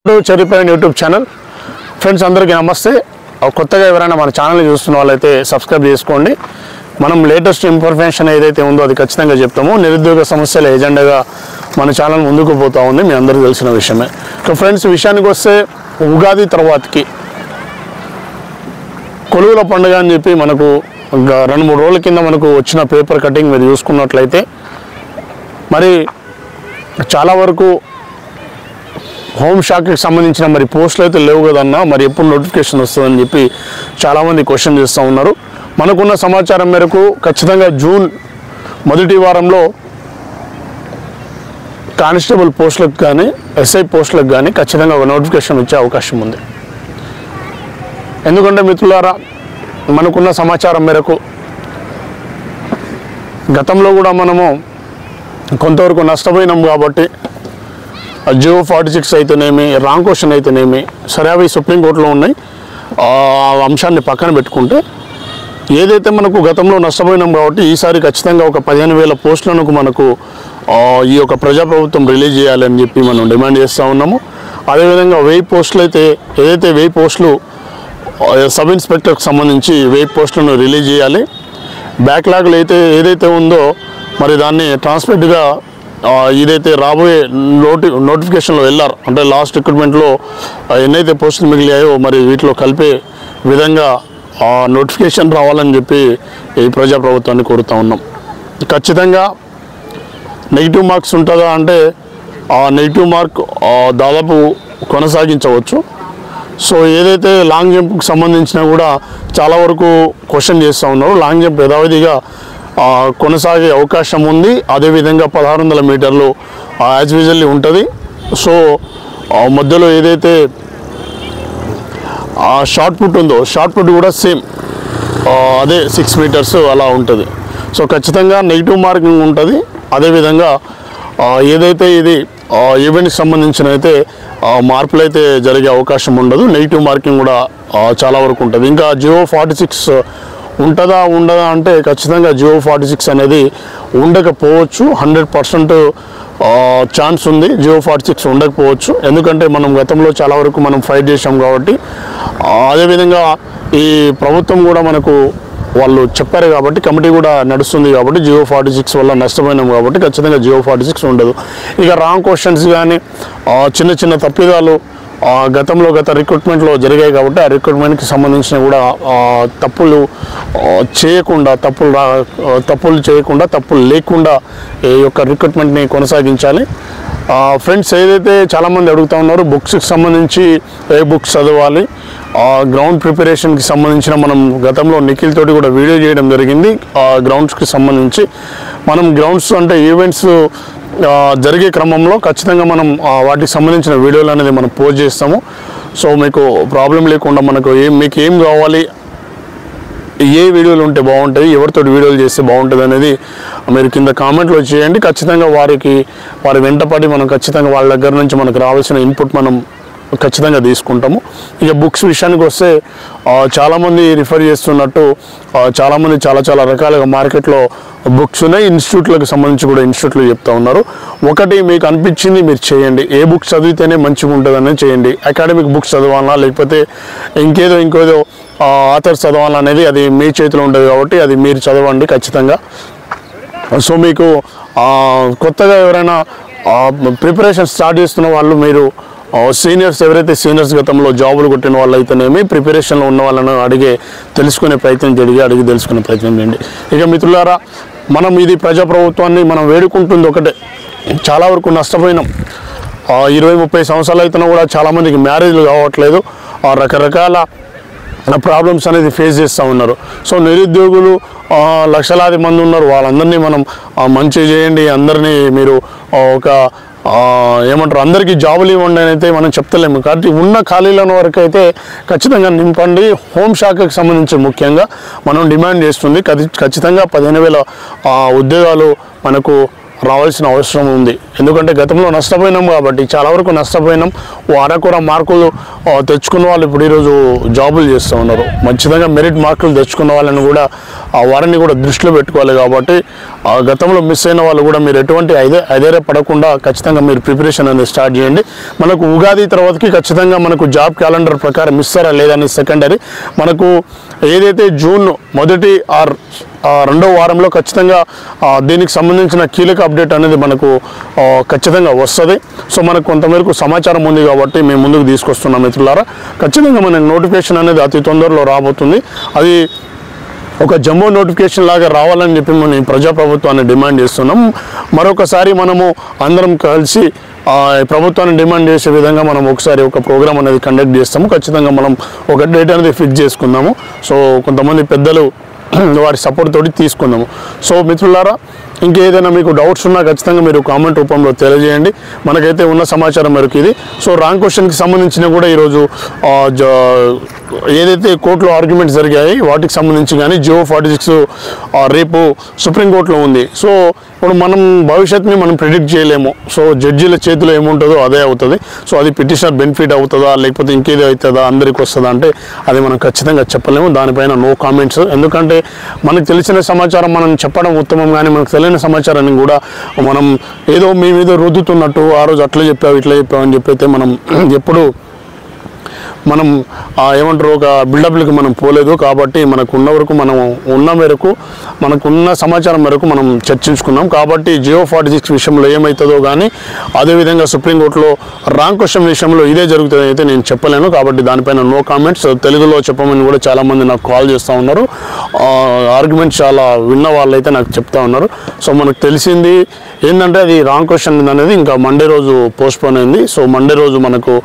చెరిపోయిన YouTube channel friends అందరికీ నమస్తే. కొత్తగా ఎవరైనా మన ఛానల్ని చూస్తున్న వాళ్ళైతే సబ్స్క్రైబ్ చేసుకోండి. మనం లేటెస్ట్ ఇన్ఫర్మేషన్ ఏదైతే ఉందో అది ఖచ్చితంగా చెప్తాము. నిరుద్యోగ సమస్యల ఎజెండాగా మన ఛానల్ ముందుకు పోతూ ఉంది, మీ అందరికీ తెలిసిన విషయమే. ఫ్రెండ్స్ విషయానికి వస్తే ఉగాది తర్వాతకి కొలువుల పండుగ అని చెప్పి మనకు 2-3 రోజుల కింద మనకు వచ్చిన పేపర్ కటింగ్ మీరు చూసుకున్నట్లయితే మరి చాలా వరకు హోంశాఖకి సంబంధించిన మరి పోస్టులు అయితే లేవు కదన్నా, మరి ఎప్పుడు నోటిఫికేషన్ వస్తుందని చెప్పి చాలామంది క్వశ్చన్ చేస్తూ ఉన్నారు. మనకున్న సమాచారం మేరకు ఖచ్చితంగా జూన్ మొదటి వారంలో కానిస్టేబుల్ పోస్టులకు కానీ ఎస్ఐ పోస్టులకు కానీ ఖచ్చితంగా ఒక నోటిఫికేషన్ వచ్చే అవకాశం ఉంది. ఎందుకంటే మిత్రులారా, మనకున్న సమాచారం మేరకు గతంలో కూడా మనము కొంతవరకు నష్టపోయినాం కాబట్టి జియో 46 అయితేనేమి, రాంగ్ క్వశ్చన్ అయితేనేమి, సరే అవి సుప్రీంకోర్టులో ఉన్నాయి. ఆ అంశాన్ని పక్కన పెట్టుకుంటే ఏదైతే మనకు గతంలో నష్టపోయినాం కాబట్టి ఈసారి ఖచ్చితంగా ఒక 15,000 పోస్టులను మనకు ఈ యొక్క ప్రజాప్రభుత్వం రిలీజ్ చేయాలని చెప్పి మనం డిమాండ్ చేస్తూ ఉన్నాము. అదేవిధంగా 1000 పోస్టులు అయితే ఏదైతే 1000 పోస్టులు సబ్ ఇన్స్పెక్టర్కి సంబంధించి 1000 పోస్టులను రిలీజ్ చేయాలి. బ్యాక్లాగ్లు అయితే ఏదైతే ఉందో మరి దాన్ని ట్రాన్స్పరెంట్గా ఇదైతే రాబోయే నోటిఫికేషన్లో వెళ్ళారు అంటే లాస్ట్ రిక్రూట్మెంట్లో ఎన్నైతే పోస్టులు మిగిలాయో మరి వీటిలో కలిపే విధంగా నోటిఫికేషన్ రావాలని చెప్పి ఈ ప్రజాప్రభుత్వాన్ని కోరుతూ ఉన్నాం. ఖచ్చితంగా నెగిటివ్ మార్క్స్ ఉంటుందా అంటే ఆ నెగిటివ్ మార్క్ దాదాపు కొనసాగించవచ్చు. సో ఏదైతే లాంగ్ జంప్కి సంబంధించినా కూడా చాలా వరకు క్వశ్చన్ చేస్తూ ఉన్నారు. లాంగ్ జంప్ యథావిధిగా కొనసాగే అవకాశం ఉంది. అదేవిధంగా 1600 మీటర్లు యాజ్ యూజువల్లీ ఉంటుంది. సో మధ్యలో ఏదైతే షార్ట్ పుట్ ఉందో షార్ట్ పుట్ కూడా సేమ్ అదే 6 మీటర్స్ అలా ఉంటుంది. సో ఖచ్చితంగా నెగిటివ్ మార్కింగ్ ఉంటుంది. అదేవిధంగా ఏదైతే ఇది ఈవెంట్కి సంబంధించిన అయితే మార్పులు అయితే జరిగే అవకాశం ఉండదు. నెగిటివ్ మార్కింగ్ కూడా చాలా వరకు ఉంటుంది. ఇంకా జియో 46 ఉంటుందా ఉండదా అంటే ఖచ్చితంగా జియో 46 అనేది ఉండకపోవచ్చు. 100% ఛాన్స్ ఉంది జియో 46 ఉండకపోవచ్చు. ఎందుకంటే మనం గతంలో చాలా వరకు మనం ఫైట్ చేసాం కాబట్టి. అదేవిధంగా ఈ ప్రభుత్వం కూడా మనకు వాళ్ళు చెప్పారు కాబట్టి, కమిటీ కూడా నడుస్తుంది కాబట్టి జియో 46 వల్ల నష్టపోయినాం కాబట్టి ఖచ్చితంగా జియో 46 ఉండదు. ఇక రాంగ్ క్వశ్చన్స్ కానీ చిన్న చిన్న తప్పిదాలు గత రిక్రూట్మెంట్లో జరిగాయి కాబట్టి ఆ రిక్రూట్మెంట్కి సంబంధించిన కూడా తప్పులు చేయకుండా తప్పులు లేకుండా ఈ యొక్క రిక్రూట్మెంట్ని కొనసాగించాలి. ఫ్రెండ్స్ ఏదైతే చాలామంది అడుగుతూ ఉన్నారు బుక్స్కి సంబంధించి ఏ బుక్స్ చదవాలి, గ్రౌండ్ ప్రిపరేషన్కి సంబంధించిన మనం గతంలో నిఖిల్ తోటి కూడా వీడియో చేయడం జరిగింది. గ్రౌండ్స్కి సంబంధించి మనం గ్రౌండ్స్ అంటే ఈవెంట్స్ జరిగే క్రమంలో ఖచ్చితంగా మనం వాటికి సంబంధించిన వీడియోలు అనేది మనం పోస్ట్ చేస్తాము. సో మీకు ప్రాబ్లం లేకుండా మీకు ఏం కావాలి, ఏ వీడియోలు ఉంటే బాగుంటుంది, ఎవరితో వీడియోలు చేస్తే బాగుంటుంది అనేది మీరు కింద కామెంట్లో చేయండి. ఖచ్చితంగా వారి వెంటపడి మనం ఖచ్చితంగా వాళ్ళ దగ్గర నుంచి మనకు రావాల్సిన ఇన్పుట్ మనం ఖచ్చితంగా తీసుకుంటాము. ఇక బుక్స్ విషయానికి వస్తే చాలామంది రిఫర్ చేస్తున్నట్టు చాలామంది చాలా రకాలుగా మార్కెట్లో బుక్స్ ఉన్నాయి. ఇన్స్టిట్యూట్లకు సంబంధించి కూడా ఇన్స్టిట్యూట్లు చెప్తూ ఉన్నారు. ఒకటి మీకు అనిపించింది మీరు చేయండి. ఏ బుక్స్ చదివితేనే మంచిగా ఉంటుందని చేయండి. అకాడమిక్ బుక్స్ చదవాలా లేకపోతే ఇంకేదో ఆథర్స్ చదవాలనేది అది మీ చేతిలో ఉంటుంది కాబట్టి అది మీరు చదవండి ఖచ్చితంగా. సో మీకు కొత్తగా ఎవరైనా ప్రిపరేషన్ స్టార్ట్ చేస్తున్న వాళ్ళు మీరు సీనియర్స్ ఎవరైతే సీనియర్స్ గతంలో జాబులు కొట్టిన వాళ్ళు అయితేనేమి ప్రిపరేషన్లో ఉన్న వాళ్ళను అడిగి తెలుసుకునే ప్రయత్నం చేయండి. ఇక మిత్రులారా, మనం ఇది ప్రజాప్రభుత్వాన్ని మనం వేడుకుంటుంది ఒకటే, చాలా వరకు నష్టపోయినాం. 20-30 సంవత్సరాలు అయితేనే కూడా చాలామందికి మ్యారేజ్లు కావట్లేదు. రకరకాల ప్రాబ్లమ్స్ అనేది ఫేస్ చేస్తూ ఉన్నారు. సో నిరుద్యోగులు లక్షలాది మంది ఉన్నారు. వాళ్ళందరినీ మనం మంచి చేయండి, అందరినీ మీరు ఏమంటారు అందరికీ జాబులు ఇవ్వండి అని అయితే మనం చెప్తలేము. కాబట్టి ఉన్న ఖాళీలను వరకు అయితే ఖచ్చితంగా నింపండి. హోంశాఖకు సంబంధించి ముఖ్యంగా మనం డిమాండ్ చేస్తుంది ఖచ్చితంగా 15,000 ఉద్యోగాలు మనకు రావాల్సిన అవసరం ఉంది. ఎందుకంటే గతంలో నష్టపోయినాం కాబట్టి, చాలా వరకు నష్టపోయినాం. అరకొర మార్కులు తెచ్చుకున్న వాళ్ళు ఇప్పుడు ఈరోజు జాబులు చేస్తూ ఉన్నారు. ఖచ్చితంగా మెరిట్ మార్కులు తెచ్చుకున్న వాళ్ళని కూడా వారిని కూడా దృష్టిలో పెట్టుకోవాలి. కాబట్టి గతంలో మిస్ అయిన వాళ్ళు కూడా మీరు ఎటువంటి ఐదేరే పడకుండా ఖచ్చితంగా మీరు ప్రిపరేషన్ అనేది స్టార్ట్ చేయండి. మనకు ఉగాది తర్వాతకి ఖచ్చితంగా మనకు జాబ్ క్యాలెండర్ ప్రకారం ఇస్తారా లేదని సెకండరీ. మనకు ఏదైతే జూన్ మొదటి ఆర్ రెండో వారంలో ఖచ్చితంగా దీనికి సంబంధించిన కీలక అప్డేట్ అనేది మనకు ఖచ్చితంగా వస్తుంది. సో మనకు కొంతమేరకు సమాచారం ఉంది కాబట్టి మేము ముందుకు తీసుకొస్తున్నాం మిత్రులారా. ఖచ్చితంగా మనకు నోటిఫికేషన్ అనేది అతి తొందరలో రాబోతుంది. అది ఒక జంబో నోటిఫికేషన్ లాగా రావాలని చెప్పి మనం ప్రజాప్రభుత్వాన్ని డిమాండ్ చేస్తున్నాం. మరొకసారి మనము అందరం కలిసి ప్రభుత్వాన్ని డిమాండ్ చేసే విధంగా మనం ఒకసారి ఒక ప్రోగ్రామ్ అనేది కండక్ట్ చేస్తాము. ఖచ్చితంగా మనం ఒక డేట్ అనేది ఫిక్స్ చేసుకుందాము. సో కొంతమంది పెద్దలు వారి సపోర్ట్ తోటి తీసుకుందాము. సో మిత్రులారా, ఇంకేదైనా మీకు డౌట్స్ ఉన్నా ఖచ్చితంగా మీరు కామెంట్ రూపంలో తెలియజేయండి. మనకైతే ఉన్న సమాచారం మేరకు ఇది. సో ర్యాంక్ క్వశ్చన్కి సంబంధించిన కూడా ఈరోజు ఏదైతే కోర్టులో ఆర్గ్యుమెంట్స్ జరిగాయి వాటికి సంబంధించి కానీ GO46 రేపు సుప్రీంకోర్టులో ఉంది. సో ఇప్పుడు మనం భవిష్యత్తుని మనం ప్రిడిక్ట్ చేయలేము. సో జడ్జీల చేతిలో ఏముంటుందో అదే అవుతుంది. సో అది పిటిషనర్ బెనిఫిట్ అవుతుందా లేకపోతే ఇంకేదో అవుతుందా అందరికి వస్తుందా అంటే అది మనం ఖచ్చితంగా చెప్పలేము. దానిపైన నో కామెంట్స్. ఎందుకంటే మనకు తెలిసిన సమాచారం మనం చెప్పడం ఉత్తమం, కానీ మనకు తెలియని సమాచారాన్ని కూడా మనం ఏదో మీ మీద రుద్దుతున్నట్టు ఆ రోజు అట్లా చెప్పావు ఇట్లా చెప్పావు అని చెప్పైతే మనం ఎప్పుడు మనం ఏమంటారు ఒక బిల్డప్లకి మనం పోలేదు. కాబట్టి మనకు ఉన్న వరకు మనం ఉన్న మేరకు మనకున్న సమాచారం మేరకు మనం చర్చించుకున్నాం. కాబట్టి GO46 విషయంలో ఏమవుతుందో కానీ అదేవిధంగా సుప్రీంకోర్టులో ర్యాంక్ క్వశ్చన్ విషయంలో ఇదే జరుగుతుంది అయితే నేను చెప్పలేను. కాబట్టి దానిపైన నో కామెంట్స్. తెలుగులో చెప్పమని కూడా చాలామంది నాకు కాల్ చేస్తూ ఉన్నారు. ఆర్గ్యుమెంట్స్ చాలా విన్న వాళ్ళైతే నాకు చెప్తా ఉన్నారు. సో మనకు తెలిసింది ఏంటంటే అది రాంగ్ క్వశ్చన్ అనేది ఇంకా మండే రోజు పోస్ట్పోన్ అయింది. సో మండే రోజు మనకు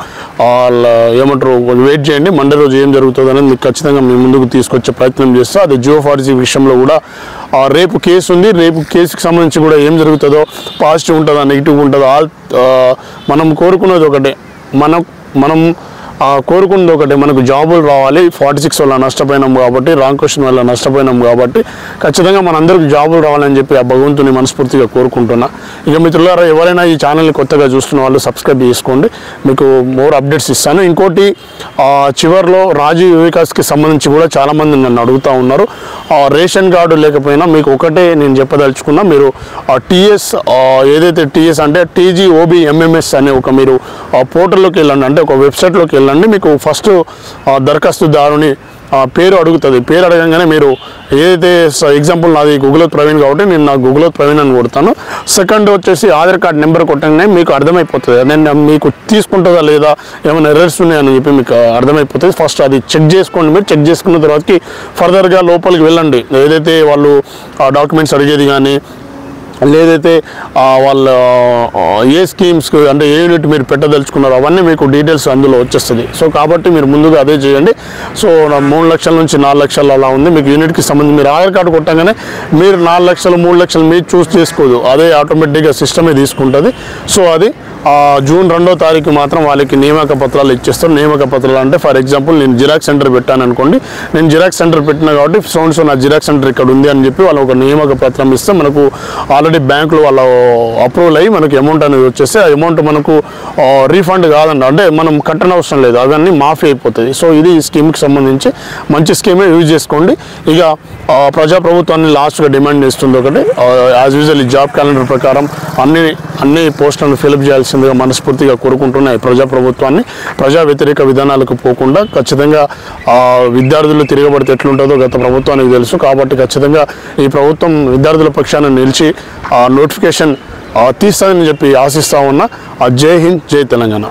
ఏమంటారు వెయిట్ చేయండి. మండే రోజు ఏం జరుగుతుంది అనేది మీకు ఖచ్చితంగా మీ ముందుకు తీసుకొచ్చే ప్రయత్నం చేస్తా. అది GO46 విషయంలో కూడా రేపు కేసు ఉంది. రేపు కేసుకి సంబంధించి కూడా ఏం జరుగుతుందో, పాజిటివ్ ఉంటుందా నెగిటివ్ ఉంటుందా, మనం కోరుకున్నది ఒకటే, మనం కోరుకున్నది ఒకటే, మనకు జాబులు రావాలి. 46 వల్ల నష్టపోయినాం కాబట్టి, రాంగ్ క్వశ్చన్ వల్ల నష్టపోయినాం కాబట్టి ఖచ్చితంగా మనందరికీ జాబులు రావాలని చెప్పి ఆ భగవంతుని మనస్ఫూర్తిగా కోరుకుంటున్నా. ఇక మిత్రులారా, ఎవరైనా ఈ ఛానల్ని కొత్తగా చూస్తున్న వాళ్ళు సబ్స్క్రైబ్ చేసుకోండి, మీకు మోర్ అప్డేట్స్ ఇస్తాను. ఇంకోటి చివరిలో రాజీవ్ వికాస్కి సంబంధించి కూడా చాలామంది నన్ను అడుగుతూ ఉన్నారు. రేషన్ కార్డు లేకపోయినా మీకు ఒకటే నేను చెప్పదలుచుకున్నా, మీరు TS ఏదైతే TS అంటే TGOBMMS అనే ఒక మీరు పోర్టల్లోకి వెళ్ళండి, అంటే ఒక వెబ్సైట్లోకి వెళ్ళండి. మీకు ఫస్ట్ దరఖాస్తుదారుని పేరు అడుగుతుంది. పేరు అడగంగానే మీరు ఏదైతే ఎగ్జాంపుల్ నాది గూగుల్ ప్రవీణ్ కాబట్టి నేను నా గూగుల్ ప్రవీణ్ అని కొడతాను. సెకండ్ వచ్చేసి ఆధార్ కార్డ్ నెంబర్ కొట్టగానే మీకు అర్థమైపోతుంది నేను మీకు తీసుకుంటుందా లేదా, ఏమైనా ఎర్రర్స్ ఉన్నాయని చెప్పి మీకు అర్థమైపోతుంది. ఫస్ట్ అది చెక్ చేసుకోండి. మీరు చెక్ చేసుకున్న తర్వాతకి ఫర్దర్గా లోపలికి వెళ్ళండి. ఏదైతే వాళ్ళు డాక్యుమెంట్స్ అడిగేది కానీ లేదైతే వాళ్ళ ఏ స్కీమ్స్కి అంటే ఏ యూనిట్ మీరు పెట్టదలుచుకున్నారో అవన్నీ మీకు డీటెయిల్స్ అందులో వచ్చేస్తుంది. సో కాబట్టి మీరు ముందుగా అదే చేయండి. సో 3 లక్షల నుంచి 4 లక్షలు అలా ఉంది మీకు యూనిట్కి సంబంధించి. మీరు ఆధార్ కార్డు కొట్టగానే మీరు 4 లక్షలు 3 లక్షలు మీరు చూస్ చేసుకోదు, అదే ఆటోమేటిక్గా సిస్టమే తీసుకుంటుంది. సో అది జూన్ 2వ తారీఖు మాత్రం వాళ్ళకి నియామక పత్రాలు ఇచ్చేస్తారు. నియామక పత్రాలు అంటే ఫర్ ఎగ్జాంపుల్ నేను జిరాక్స్ సెంటర్ పెట్టాను అనుకోండి, నేను జిరాక్స్ సెంటర్ పెట్టినా కాబట్టి సో నా జిరాక్స్ సెంటర్ ఇక్కడ ఉంది అని చెప్పి వాళ్ళు ఒక నియామక పత్రం ఇస్తే మనకు ఆల్రెడీ బ్యాంకులో వాళ్ళ అప్రూవల్ అయ్యి మనకి అమౌంట్ అనేది వచ్చేస్తే ఆ అమౌంట్ మనకు రీఫండ్ కాదండి, అంటే మనం కట్టనవసరం లేదు, అవన్నీ మాఫీ అయిపోతుంది. సో ఇది ఈ స్కీమ్కి సంబంధించి మంచి స్కీమే యూజ్ చేసుకోండి. ఇక ప్రజాప్రభుత్వాన్ని లాస్ట్గా డిమాండ్ చేస్తుంది ఒకటి, యాజ్ యూజువల్ ఈ జాబ్ క్యాలెండర్ ప్రకారం అన్ని పోస్టులను ఫిలప్ చేయాల్సిందిగా మనస్ఫూర్తిగా కోరుకుంటున్నాయి. ప్రజాప్రభుత్వాన్ని ప్రజా వ్యతిరేక విధానాలకు పోకుండా ఖచ్చితంగా విద్యార్థులు తిరగబడితే ఎట్లుంటుందో గత ప్రభుత్వానికి తెలుసు. కాబట్టి ఖచ్చితంగా ఈ ప్రభుత్వం విద్యార్థుల పక్షాన నిలిచి నోటిఫికేషన్ తీస్తుందని చెప్పి ఆశిస్తా ఉన్నా. జై హింద్, జై తెలంగాణ.